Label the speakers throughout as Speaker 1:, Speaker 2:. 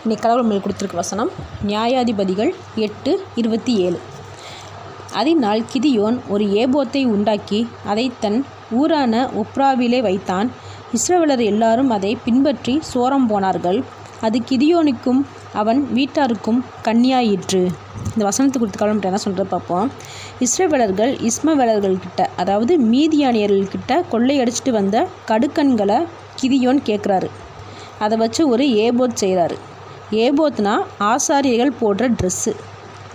Speaker 1: இன்னைக்கு கடவுள் மேல் கொடுத்துருக்க வசனம் நியாயாதிபதிகள் 8:27. அதனால் கிதியோன் ஒரு ஏபோத்தை உண்டாக்கி அதை தன் ஊரான ஒப்ராவிலே வைத்தான். இஸ்ரவேலர் எல்லாரும் அதை பின்பற்றி சோரம் போனார்கள். அது கிதியோனுக்கும் அவன் வீட்டாருக்கும் கண்ணியாயிற்று. இந்த வசனத்தை கொடுத்து கடவுள் என்ன சொல்கிற பார்ப்போம். இஸ்ரவேலர்கள் இஸ்மவேலர்கள்கிட்ட, அதாவது மீதியானியர்கள்கிட்ட கொள்ளையடிச்சிட்டு வந்த கடுக்கன்களை கிதியோன் கேட்குறாரு. அதை வச்சு ஒரு ஏபோத் செய்கிறாரு. ஏபோத்னா ஆசாரியர்கள் போடுற ட்ரெஸ்ஸு.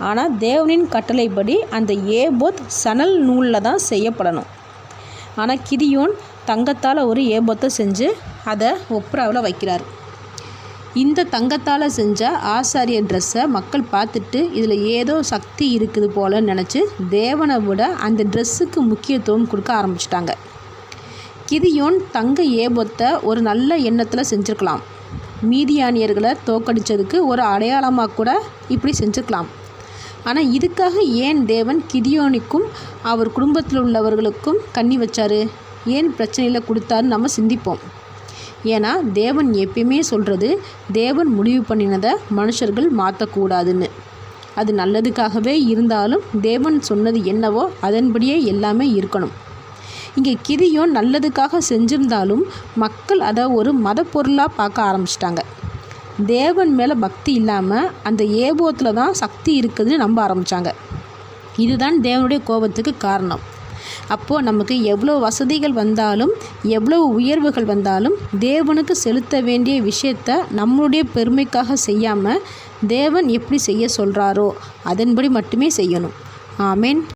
Speaker 1: ஆனால் தேவனின் கட்டளைப்படி அந்த ஏபோத் சணல் நூலில் தான் செய்யப்படணும். ஆனால் கிதியோன் தங்கத்தால் ஒரு ஏபோத்தை செஞ்சு அதை ஒப்ராவில் வைக்கிறார். இந்த தங்கத்தால் செஞ்ச ஆசாரிய ட்ரெஸ்ஸை மக்கள் பார்த்துட்டு இதில் ஏதோ சக்தி இருக்குது போல நினச்சி தேவனை விட அந்த ட்ரெஸ்ஸுக்கு முக்கியத்துவம் கொடுக்க ஆரம்பிச்சிட்டாங்க. கிதியோன் தங்க ஏபோத்தை ஒரு நல்ல எண்ணத்தில் செஞ்சுருக்கலாம். மீதியானியர்களை தோக்கடித்ததுக்கு ஒரு அடையாளமாக கூட இப்படி செஞ்சுருக்கலாம். ஆனால் இதுக்காக ஏன் தேவன் கிதியோனுக்கும் அவர் குடும்பத்தில் உள்ளவர்களுக்கும் கண்ணி வச்சார், ஏன் பிரச்சனையில் கொடுத்தாருன்னு நம்ம சிந்திப்போம். ஏன்னா தேவன் எப்பயுமே சொல்கிறது, தேவன் முடிவு பண்ணினதை மனுஷர்கள் மாற்றக்கூடாதுன்னு. அது நல்லதுக்காகவே இருந்தாலும் தேவன் சொன்னது என்னவோ அதன்படியே எல்லாமே இருக்கணும். இங்கே கிதியோன் நல்லதுக்காக செஞ்சிருந்தாலும் மக்கள் அதை ஒரு மத பொருளாக பார்க்க ஆரம்பிச்சிட்டாங்க. தேவன் மேலே பக்தி இல்லாமல் அந்த ஏபோத்தில் தான் சக்தி இருக்குதுன்னு நம்ப ஆரம்பித்தாங்க. இதுதான் தேவனுடைய கோபத்துக்கு காரணம். அப்போது நமக்கு எவ்வளோ வசதிகள் வந்தாலும் எவ்வளோ உயர்வுகள் வந்தாலும் தேவனுக்கு செலுத்த வேண்டிய விஷயத்தை நம்மளுடைய பெருமைக்காக செய்யாமல் தேவன் எப்படி செய்ய சொல்கிறாரோ அதன்படி மட்டுமே செய்யணும். ஆமென்.